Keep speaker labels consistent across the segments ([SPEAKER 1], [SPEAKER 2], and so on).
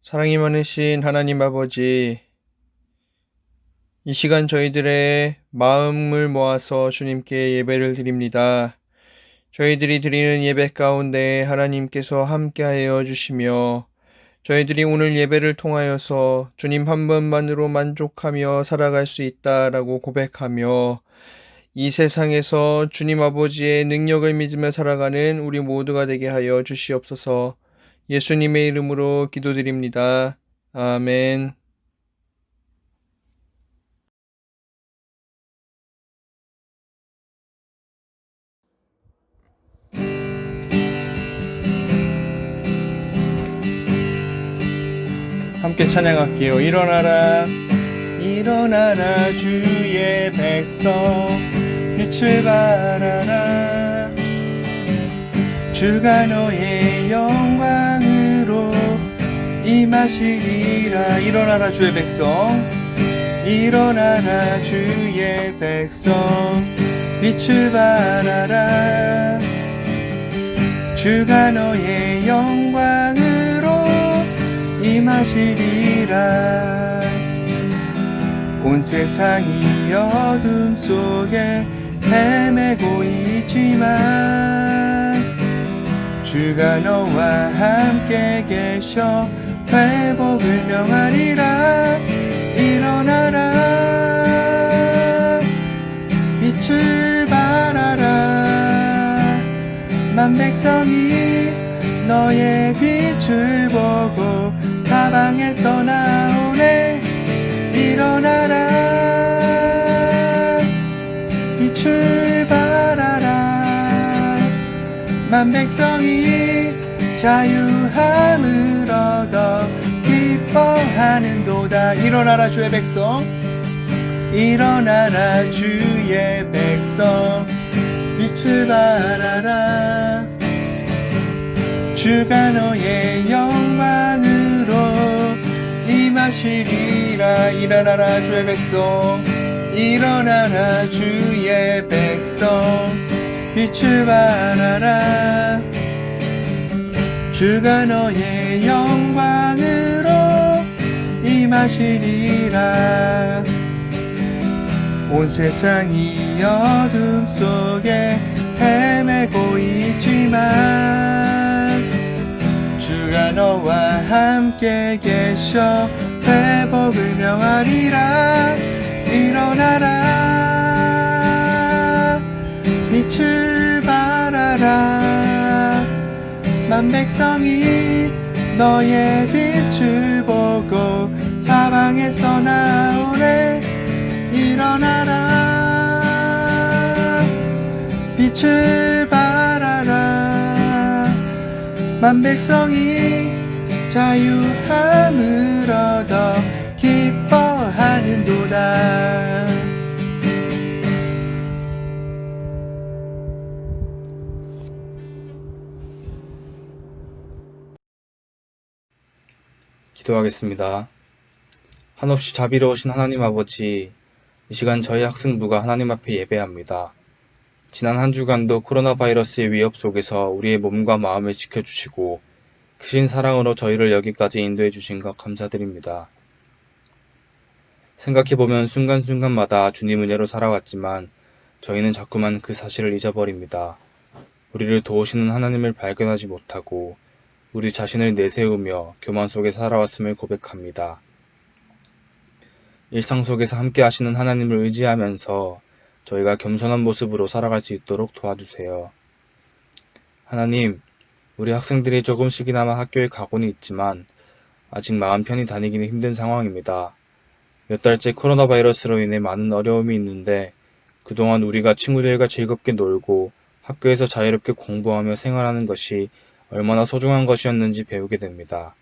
[SPEAKER 1] 사랑이 많으신 하나님 아버지, 이 시간 저희들의 마음을 모아서 주님께 예배를 드립니다. 저희들이 드리는 예배 가운데 하나님께서 함께하여 주시며 저희들이 오늘 예배를 통하여서 주님 한 분만으로 만족하며 살아갈 수 있다라고 고백하며 이 세상에서 주님 아버지의 능력을 믿으며 살아가는 우리 모두가 되게 하여 주시옵소서. 예수님의 이름으로 기도드립니다. 아멘. 함께 찬양할게요. 일어나라, 일어나라 주의 백성, 빛을 발하라. 주가 너의 영광으로 임하시리라. 일어나라 주의 백성, 일어나라 주의 백성, 빛을 발하라. 주가 너의 영광으로 임하시리라. 온 세상이 어둠 속에 헤매고 있지만 주가 너와 함께 계셔 회복을 명하리라. 일어나라, 빛을 발하라. 만 백성이 너의 빛을 보고 사방에서 나오네. 일어나라, 빛을 발하라. 만 백성이 자유함을 얻어 기뻐하는도다. 일어나라 주의 백성, 일어나라 주의 백성, 빛을 발하라. 주가 너의 영광으로 임하시리라. 일어나라 주의 백성, 일어나라 주의 백성, 빛을 발하라. 주가 너의 영광으로 임하시리라. 온 세상이 어둠 속에 헤매고 있지만 주가 너와 함께 계셔 회복을 명하리라. 일어나라, 빛을 발하라. 만 백성이 너의 빛을 보고 사방에서 나오네. 일어나라, 빛을 발하라. 만 백성이 자유함을 얻어 기뻐하는도다.
[SPEAKER 2] 기도하겠습니다. 한없이 자비로우신 하나님 아버지, 이 시간 저희 학생부가 하나님 앞에 예배합니다. 지난 한 주간도 코로나 바이러스의 위협 속에서 우리의 몸과 마음을 지켜주시고 크신 사랑으로 저희를 여기까지 인도해 주신 것 감사드립니다. 생각해보면 순간순간마다 주님 은혜로 살아왔지만 저희는 자꾸만 그 사실을 잊어버립니다. 우리를 도우시는 하나님을 발견하지 못하고 우리 자신을 내세우며 교만 속에 살아왔음을 고백합니다. 일상 속에서 함께 하시는 하나님을 의지하면서 저희가 겸손한 모습으로 살아갈 수 있도록 도와주세요. 하나님, 우리 학생들이 조금씩이나마 학교에 가고는 있지만 아직 마음 편히 다니기는 힘든 상황입니다. 몇 달째 코로나 바이러스로 인해 많은 어려움이 있는데 그동안 우리가 친구들과 즐겁게 놀고 학교에서 자유롭게 공부하며 생활하는 것이 얼마나 소중한 것이었는지 배우게 됩니다.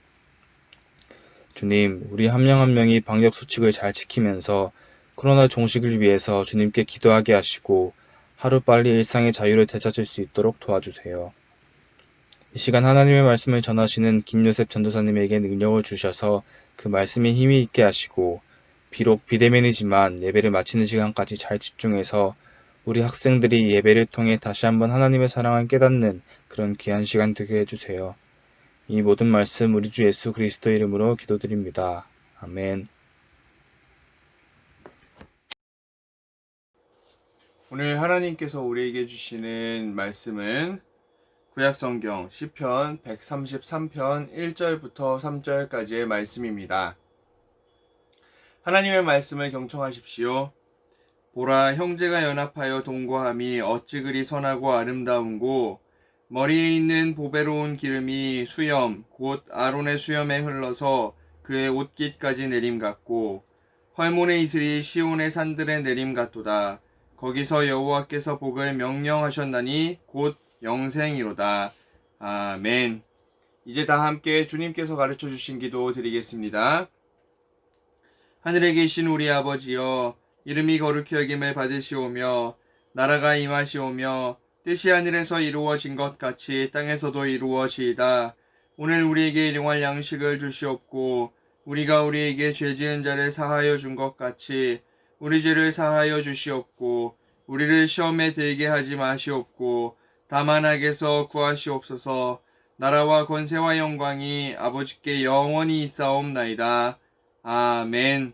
[SPEAKER 2] 주님, 우리 한 명 한 명이 방역 수칙을 잘 지키면서 코로나 종식을 위해서 주님께 기도하게 하시고 하루빨리 일상의 자유를 되찾을 수 있도록 도와주세요. 이 시간 하나님의 말씀을 전하시는 김요셉 전도사님에게 능력을 주셔서 그 말씀에 힘이 있게 하시고 비록 비대면이지만 예배를 마치는 시간까지 잘 집중해서 우리 학생들이 예배를 통해 다시 한번 하나님의 사랑을 깨닫는 그런 귀한 시간 되게 해주세요. 이 모든 말씀 우리 주 예수 그리스도 이름으로 기도드립니다. 아멘.
[SPEAKER 1] 오늘 하나님께서 우리에게 주시는 말씀은 구약성경 시편 133편 1절부터 3절까지의 말씀입니다. 하나님의 말씀을 경청하십시오. 보라, 형제가 연합하여 동거함이 어찌 그리 선하고 아름다운고, 머리에 있는 보배로운 기름이 수염 곧 아론의 수염에 흘러서 그의 옷깃까지 내림 같고, 헐몬의 이슬이 시온의 산들에 내림 같도다. 거기서 여호와께서 복을 명령하셨나니 곧 영생이로다. 아멘. 이제 다 함께 주님께서 가르쳐 주신 기도 드리겠습니다. 하늘에 계신 우리 아버지여, 이름이 거룩히 여김을 받으시오며 나라가 임하시오며 뜻이 하늘에서 이루어진 것 같이 땅에서도 이루어지이다. 오늘 우리에게 일용할 양식을 주시옵고, 우리가 우리에게 죄 지은 자를 사하여 준 것 같이 우리 죄를 사하여 주시옵고, 우리를 시험에 들게 하지 마시옵고, 다만 악에서 구하시옵소서. 나라와 권세와 영광이 아버지께 영원히 있사옵나이다. 아멘.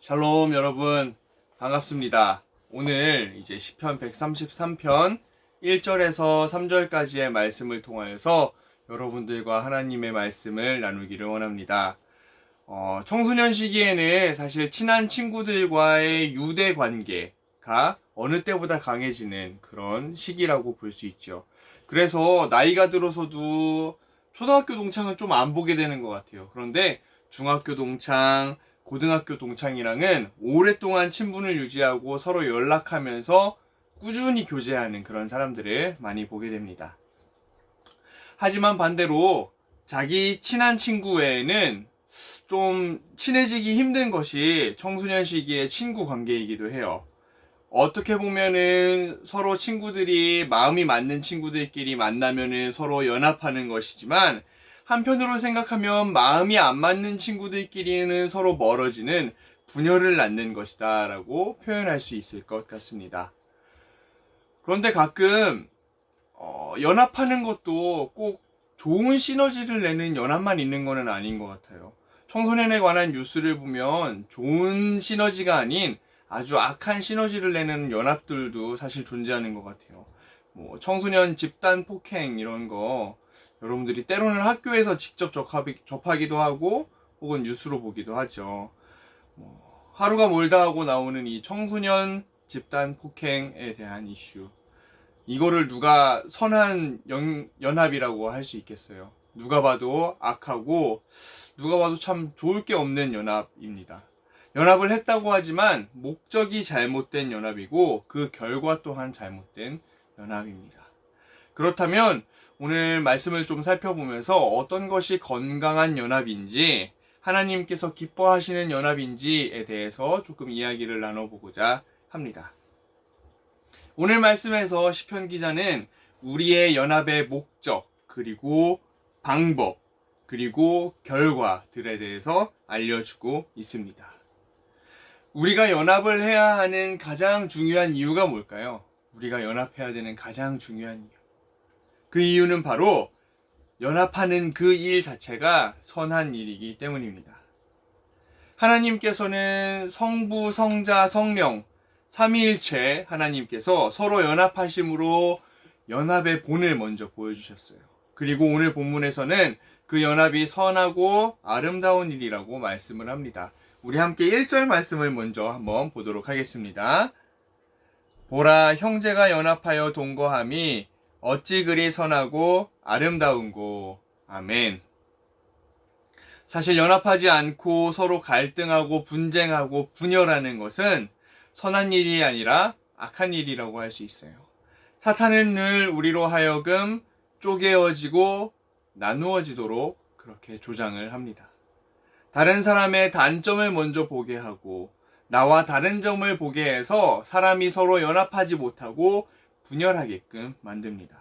[SPEAKER 1] 샬롬 여러분, 반갑습니다. 오늘 이제 시편 133편 1절에서 3절까지의 말씀을 통하여서 여러분들과 하나님의 말씀을 나누기를 원합니다. 청소년 시기에는 사실 친한 친구들과의 유대 관계가 어느 때보다 강해지는 그런 시기라고 볼 수 있죠. 그래서 나이가 들어서도 초등학교 동창은 좀 안 보게 되는 것 같아요. 그런데 중학교 동창, 고등학교 동창이랑은 오랫동안 친분을 유지하고 서로 연락하면서 꾸준히 교제하는 그런 사람들을 많이 보게 됩니다. 하지만 반대로 자기 친한 친구 외에는 좀 친해지기 힘든 것이 청소년 시기의 친구 관계이기도 해요. 어떻게 보면은 서로 친구들이 마음이 맞는 친구들끼리 만나면은 서로 연합하는 것이지만, 한편으로 생각하면 마음이 안 맞는 친구들끼리는 서로 멀어지는 분열을 낳는 것이다 라고 표현할 수 있을 것 같습니다. 그런데 가끔 연합하는 것도 꼭 좋은 시너지를 내는 연합만 있는 것은 아닌 것 같아요. 청소년에 관한 뉴스를 보면 좋은 시너지가 아닌 아주 악한 시너지를 내는 연합들도 사실 존재하는 것 같아요. 뭐 청소년 집단 폭행 이런 거 여러분들이 때로는 학교에서 직접 접하기도 하고 혹은 뉴스로 보기도 하죠. 하루가 멀다 하고 나오는 이 청소년 집단 폭행에 대한 이슈, 이거를 누가 선한 연합이라고 할 수 있겠어요? 누가 봐도 악하고 누가 봐도 참 좋을 게 없는 연합입니다. 연합을 했다고 하지만 목적이 잘못된 연합이고 그 결과 또한 잘못된 연합입니다. 그렇다면 오늘 말씀을 좀 살펴보면서 어떤 것이 건강한 연합인지, 하나님께서 기뻐하시는 연합인지에 대해서 조금 이야기를 나눠보고자 합니다. 오늘 말씀에서 시편 기자는 우리의 연합의 목적, 그리고 방법, 그리고 결과들에 대해서 알려주고 있습니다. 우리가 연합을 해야 하는 가장 중요한 이유가 뭘까요? 우리가 연합해야 되는 가장 중요한 이유. 그 이유는 바로 연합하는 그 일 자체가 선한 일이기 때문입니다. 하나님께서는 성부, 성자, 성령, 삼위일체 하나님께서 서로 연합하심으로 연합의 본을 먼저 보여주셨어요. 그리고 오늘 본문에서는 그 연합이 선하고 아름다운 일이라고 말씀을 합니다. 우리 함께 1절 말씀을 먼저 한번 보도록 하겠습니다. 보라, 형제가 연합하여 동거함이 어찌 그리 선하고 아름다운고. 아멘. 사실 연합하지 않고 서로 갈등하고 분쟁하고 분열하는 것은 선한 일이 아니라 악한 일이라고 할 수 있어요. 사탄은 늘 우리로 하여금 쪼개어지고 나누어지도록 그렇게 조장을 합니다. 다른 사람의 단점을 먼저 보게 하고 나와 다른 점을 보게 해서 사람이 서로 연합하지 못하고 분열하게끔 만듭니다.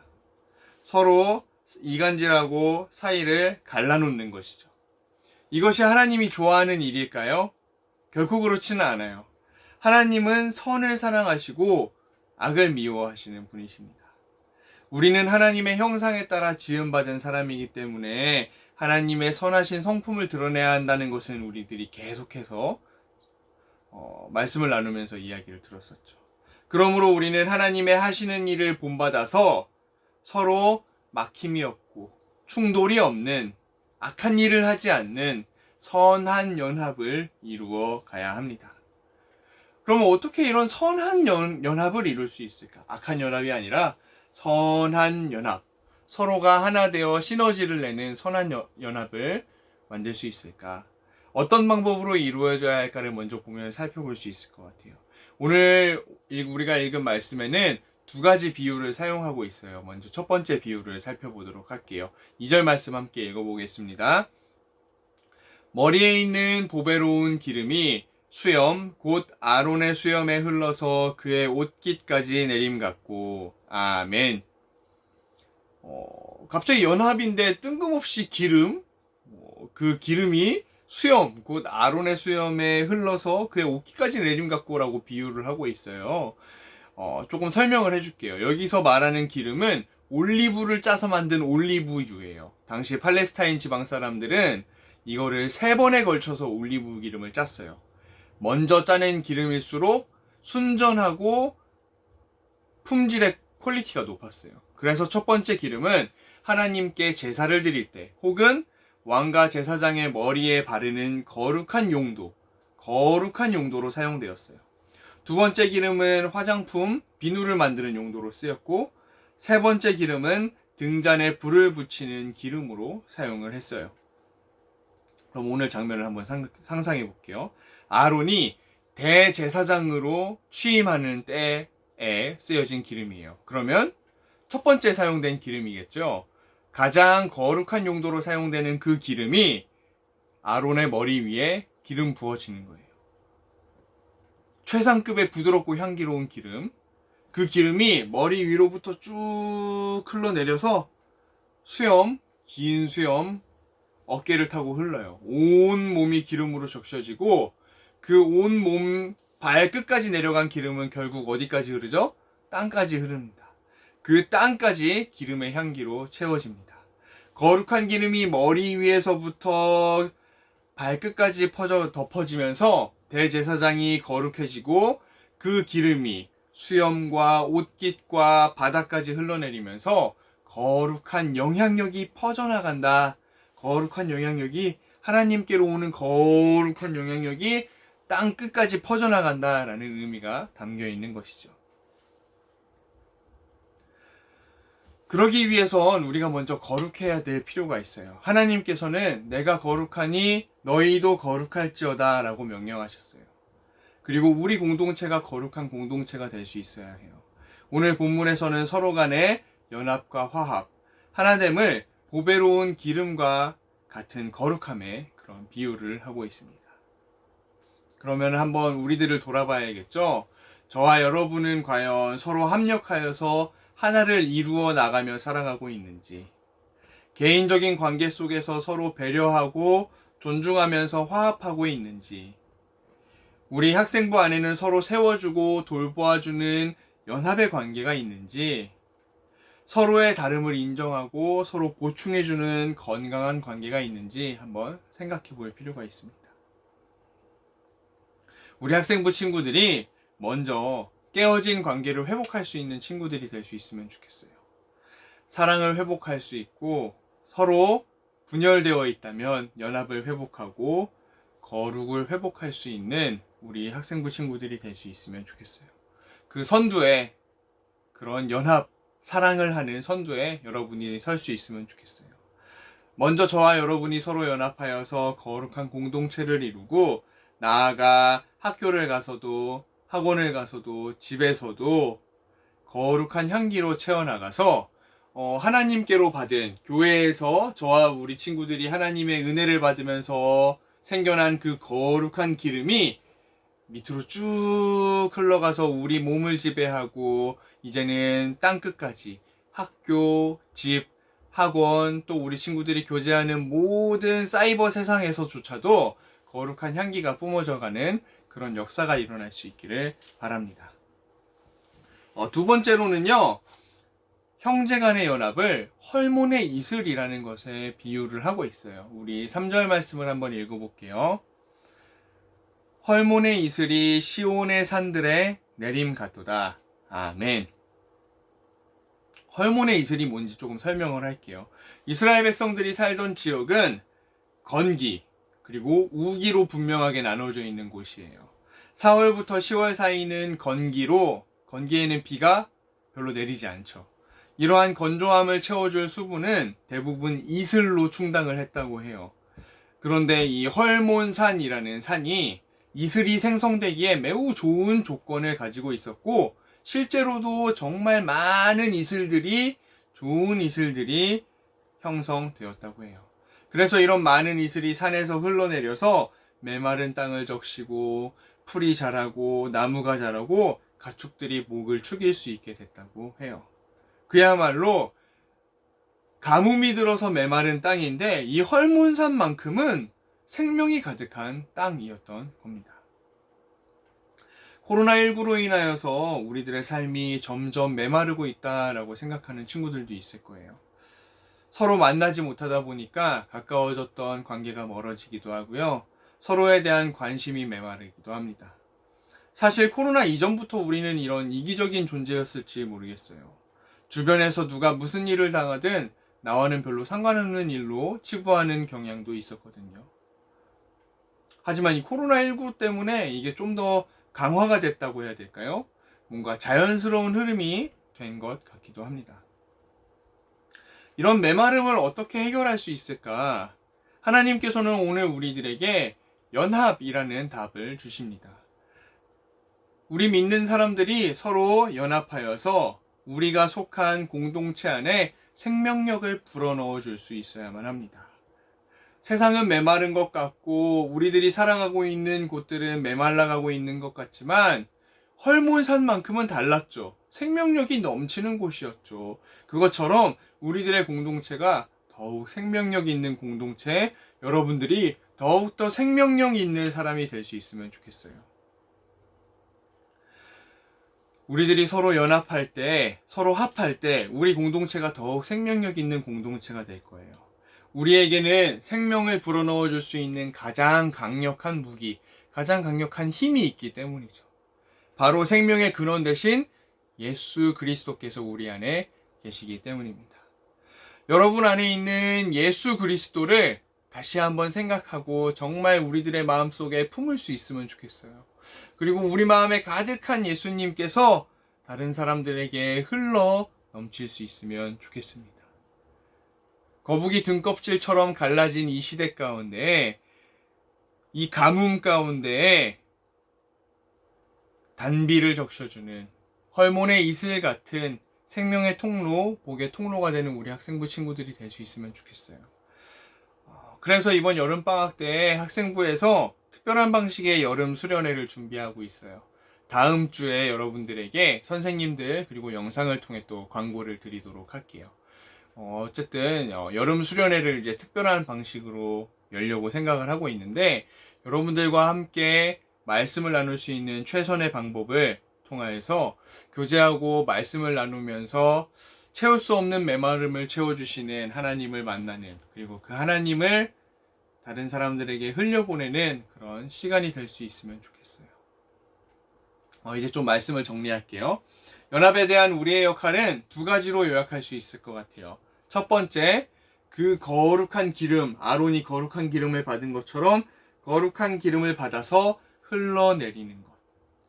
[SPEAKER 1] 서로 이간질하고 사이를 갈라놓는 것이죠. 이것이 하나님이 좋아하는 일일까요? 결코 그렇지는 않아요. 하나님은 선을 사랑하시고 악을 미워하시는 분이십니다. 우리는 하나님의 형상에 따라 지음받은 사람이기 때문에 하나님의 선하신 성품을 드러내야 한다는 것은 우리들이 계속해서 말씀을 나누면서 이야기를 들었었죠. 그러므로 우리는 하나님의 하시는 일을 본받아서 서로 막힘이 없고 충돌이 없는 악한 일을 하지 않는 선한 연합을 이루어 가야 합니다. 그러면 어떻게 이런 선한 연합을 이룰 수 있을까? 악한 연합이 아니라 선한 연합, 서로가 하나 되어 시너지를 내는 선한 연합을 만들 수 있을까? 어떤 방법으로 이루어져야 할까를 먼저 보면 살펴볼 수 있을 것 같아요. 오늘 우리가 읽은 말씀에는 두 가지 비유를 사용하고 있어요. 먼저 첫 번째 비유를 살펴보도록 할게요. 2절 말씀 함께 읽어보겠습니다. 머리에 있는 보배로운 기름이 수염, 곧 아론의 수염에 흘러서 그의 옷깃까지 내림같고. 아멘. 갑자기 연합인데 뜬금없이 기름, 그 기름이 수염, 곧 아론의 수염에 흘러서 그의 옷깃까지 내림같고라고 비유를 하고 있어요. 조금 설명을 해줄게요. 여기서 말하는 기름은 올리브를 짜서 만든 올리브유예요. 당시 팔레스타인 지방 사람들은 이거를 3번에 걸쳐서 올리브 기름을 짰어요. 먼저 짜낸 기름일수록 순전하고 품질의 퀄리티가 높았어요. 그래서 첫 번째 기름은 하나님께 제사를 드릴 때 혹은 왕과 제사장의 머리에 바르는 거룩한 용도로 사용되었어요. 두 번째 기름은 화장품, 비누를 만드는 용도로 쓰였고, 세 번째 기름은 등잔에 불을 붙이는 기름으로 사용을 했어요. 그럼 오늘 장면을 한번 상상해 볼게요. 아론이 대제사장으로 취임하는 때에 쓰여진 기름이에요. 그러면 첫 번째 사용된 기름이겠죠. 가장 거룩한 용도로 사용되는 그 기름이 아론의 머리 위에 기름 부어지는 거예요. 최상급의 부드럽고 향기로운 기름, 그 기름이 머리 위로부터 쭉 흘러내려서 수염, 긴 수염, 어깨를 타고 흘러요. 온 몸이 기름으로 적셔지고 그 온 몸 발끝까지 내려간 기름은 결국 어디까지 흐르죠? 땅까지 흐릅니다. 그 땅까지 기름의 향기로 채워집니다. 거룩한 기름이 머리 위에서부터 발끝까지 덮어지면서 대제사장이 거룩해지고 그 기름이 수염과 옷깃과 바닥까지 흘러내리면서 거룩한 영향력이 퍼져나간다. 거룩한 영향력이 하나님께로 오는 거룩한 영향력이 땅 끝까지 퍼져나간다라는 의미가 담겨 있는 것이죠. 그러기 위해선 우리가 먼저 거룩해야 될 필요가 있어요. 하나님께서는 내가 거룩하니 너희도 거룩할지어다 라고 명령하셨어요. 그리고 우리 공동체가 거룩한 공동체가 될 수 있어야 해요. 오늘 본문에서는 서로 간의 연합과 화합, 하나됨을 보배로운 기름과 같은 거룩함의 그런 비유를 하고 있습니다. 그러면 한번 우리들을 돌아봐야겠죠? 저와 여러분은 과연 서로 합력하여서 하나를 이루어 나가며 살아가고 있는지, 개인적인 관계 속에서 서로 배려하고 존중하면서 화합하고 있는지, 우리 학생부 안에는 서로 세워주고 돌보아주는 연합의 관계가 있는지, 서로의 다름을 인정하고 서로 보충해주는 건강한 관계가 있는지 한번 생각해 볼 필요가 있습니다. 우리 학생부 친구들이 먼저 깨어진 관계를 회복할 수 있는 친구들이 될 수 있으면 좋겠어요. 사랑을 회복할 수 있고 서로 분열되어 있다면 연합을 회복하고 거룩을 회복할 수 있는 우리 학생부 친구들이 될 수 있으면 좋겠어요. 그 선두에, 그런 연합, 사랑을 하는 선두에 여러분이 설 수 있으면 좋겠어요. 먼저 저와 여러분이 서로 연합하여서 거룩한 공동체를 이루고 나아가 학교를 가서도 학원을 가서도 집에서도 거룩한 향기로 채워나가서 하나님께로 받은, 교회에서 저와 우리 친구들이 하나님의 은혜를 받으면서 생겨난 그 거룩한 기름이 밑으로 쭉 흘러가서 우리 몸을 지배하고 이제는 땅끝까지 학교, 집, 학원, 또 우리 친구들이 교제하는 모든 사이버 세상에서조차도 거룩한 향기가 뿜어져가는 그런 역사가 일어날 수 있기를 바랍니다. 두 번째로는요, 형제 간의 연합을 헐몬의 이슬이라는 것에 비유를 하고 있어요. 우리 3절 말씀을 한번 읽어볼게요. 헐몬의 이슬이 시온의 산들에 내림 같도다. 아멘. 헐몬의 이슬이 뭔지 조금 설명을 할게요. 이스라엘 백성들이 살던 지역은 건기 그리고 우기로 분명하게 나눠져 있는 곳이에요. 4월부터 10월 사이는 건기에는 비가 별로 내리지 않죠. 이러한 건조함을 채워줄 수분은 대부분 이슬로 충당을 했다고 해요. 그런데 이 헐몬산이라는 산이 이슬이 생성되기에 매우 좋은 조건을 가지고 있었고, 실제로도 정말 많은 좋은 이슬들이 형성되었다고 해요. 그래서 이런 많은 이슬이 산에서 흘러내려서 메마른 땅을 적시고 풀이 자라고 나무가 자라고 가축들이 목을 축일 수 있게 됐다고 해요. 그야말로 가뭄이 들어서 메마른 땅인데 이 헐몬산만큼은 생명이 가득한 땅이었던 겁니다. 코로나19로 인하여서 우리들의 삶이 점점 메마르고 있다라고 생각하는 친구들도 있을 거예요. 서로 만나지 못하다 보니까 가까워졌던 관계가 멀어지기도 하고요. 서로에 대한 관심이 메마르기도 합니다. 사실 코로나 이전부터 우리는 이런 이기적인 존재였을지 모르겠어요. 주변에서 누가 무슨 일을 당하든 나와는 별로 상관없는 일로 치부하는 경향도 있었거든요. 하지만 이 코로나19 때문에 이게 좀 더 강화가 됐다고 해야 될까요? 뭔가 자연스러운 흐름이 된 것 같기도 합니다. 이런 메마름을 어떻게 해결할 수 있을까? 하나님께서는 오늘 우리들에게 연합이라는 답을 주십니다. 우리 믿는 사람들이 서로 연합하여서 우리가 속한 공동체 안에 생명력을 불어넣어 줄 수 있어야만 합니다. 세상은 메마른 것 같고 우리들이 살아가고 있는 곳들은 메말라가고 있는 것 같지만 헐몬산만큼은 달랐죠. 생명력이 넘치는 곳이었죠. 그것처럼 우리들의 공동체가 더욱 생명력 있는 공동체, 여러분들이 더욱더 생명력 있는 사람이 될 수 있으면 좋겠어요. 우리들이 서로 연합할 때, 서로 합할 때 우리 공동체가 더욱 생명력 있는 공동체가 될 거예요. 우리에게는 생명을 불어넣어 줄 수 있는 가장 강력한 무기, 가장 강력한 힘이 있기 때문이죠. 바로 생명의 근원 대신 예수 그리스도께서 우리 안에 계시기 때문입니다. 여러분 안에 있는 예수 그리스도를 다시 한번 생각하고 정말 우리들의 마음속에 품을 수 있으면 좋겠어요. 그리고 우리 마음에 가득한 예수님께서 다른 사람들에게 흘러 넘칠 수 있으면 좋겠습니다. 거북이 등껍질처럼 갈라진 이 시대 가운데, 이 가뭄 가운데 단비를 적셔주는 헐몬의 이슬 같은 생명의 통로, 복의 통로가 되는 우리 학생부 친구들이 될 수 있으면 좋겠어요. 그래서 이번 여름방학 때 학생부에서 특별한 방식의 여름 수련회를 준비하고 있어요. 다음 주에 여러분들에게 선생님들 그리고 영상을 통해 또 광고를 드리도록 할게요. 어쨌든 여름 수련회를 이제 특별한 방식으로 열려고 생각을 하고 있는데, 여러분들과 함께 말씀을 나눌 수 있는 최선의 방법을 통하여서 교제하고 말씀을 나누면서 채울 수 없는 메마름을 채워주시는 하나님을 만나는, 그리고 그 하나님을 다른 사람들에게 흘려보내는 그런 시간이 될 수 있으면 좋겠어요. 이제 좀 말씀을 정리할게요. 연합에 대한 우리의 역할은 두 가지로 요약할 수 있을 것 같아요. 첫 번째, 그 거룩한 기름, 아론이 거룩한 기름을 받은 것처럼 거룩한 기름을 받아서 흘러내리는 것,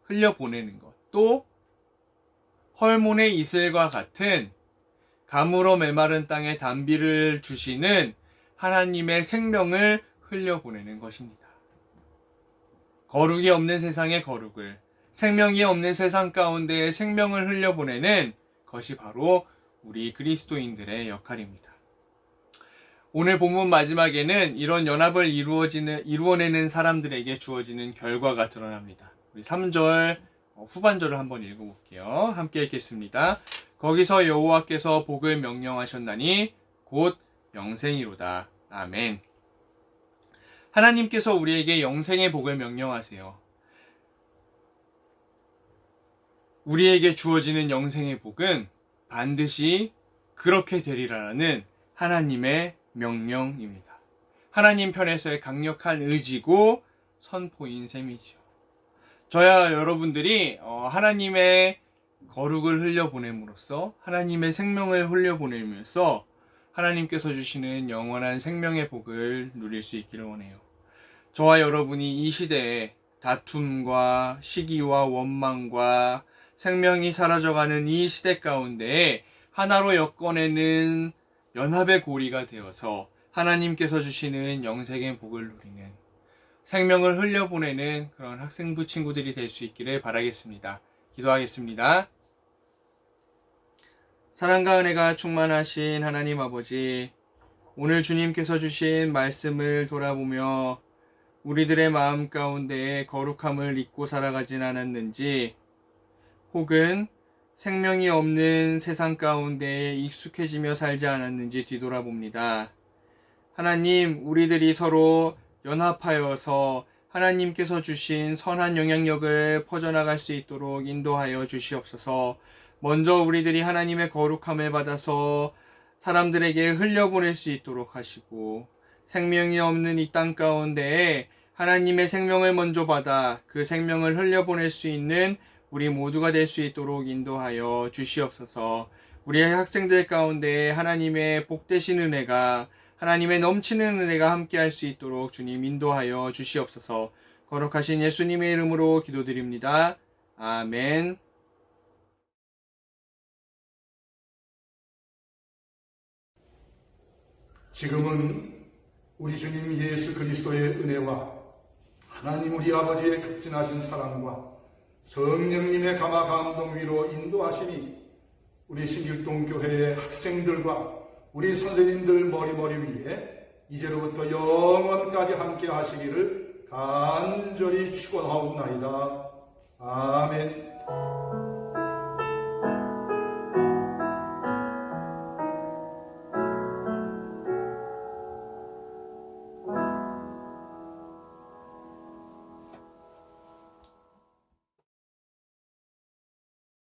[SPEAKER 1] 흘려보내는 것. 또 헐몬의 이슬과 같은 가물어 메마른 땅에 단비를 주시는 하나님의 생명을 흘려보내는 것입니다. 거룩이 없는 세상에 거룩을, 생명이 없는 세상 가운데 생명을 흘려보내는 것이 바로 우리 그리스도인들의 역할입니다. 오늘 본문 마지막에는 이런 연합을 이루어내는 사람들에게 주어지는 결과가 드러납니다. 우리 3절 후반절을 한번 읽어볼게요. 함께 읽겠습니다. 거기서 여호와께서 복을 명령하셨나니 곧 영생이로다. 아멘. 하나님께서 우리에게 영생의 복을 명령하세요. 우리에게 주어지는 영생의 복은 반드시 그렇게 되리라는 하나님의 명령입니다. 하나님 편에서의 강력한 의지고 선포인 셈이죠. 저야 여러분들이 하나님의 거룩을 흘려보냄으로써 하나님의 생명을 흘려보내면서 하나님께서 주시는 영원한 생명의 복을 누릴 수 있기를 원해요. 저와 여러분이 이 시대에 다툼과 시기와 원망과 생명이 사라져가는 이 시대 가운데에 하나로 엮어내는 연합의 고리가 되어서 하나님께서 주시는 영생의 복을 누리는, 생명을 흘려보내는 그런 학생부 친구들이 될 수 있기를 바라겠습니다. 기도하겠습니다. 사랑과 은혜가 충만하신 하나님 아버지, 오늘 주님께서 주신 말씀을 돌아보며 우리들의 마음 가운데에 거룩함을 잊고 살아가진 않았는지, 혹은 생명이 없는 세상 가운데에 익숙해지며 살지 않았는지 뒤돌아봅니다. 하나님, 우리들이 서로 연합하여서 하나님께서 주신 선한 영향력을 퍼져나갈 수 있도록 인도하여 주시옵소서. 먼저 우리들이 하나님의 거룩함을 받아서 사람들에게 흘려보낼 수 있도록 하시고, 생명이 없는 이 땅 가운데에 하나님의 생명을 먼저 받아 그 생명을 흘려보낼 수 있는 우리 모두가 될 수 있도록 인도하여 주시옵소서. 우리의 학생들 가운데 하나님의 복되신 은혜가, 하나님의 넘치는 은혜가 함께할 수 있도록 주님 인도하여 주시옵소서. 거룩하신 예수님의 이름으로 기도드립니다. 아멘.
[SPEAKER 3] 지금은 우리 주님 예수 그리스도의 은혜와 하나님 우리 아버지의 극진하신 사랑과 성령님의 감화 감동 위로 인도하시니 우리 신일동교회의 학생들과 우리 선생님들 머리 위에 이제로부터 영원까지 함께 하시기를 간절히 축원하옵나이다. 아멘.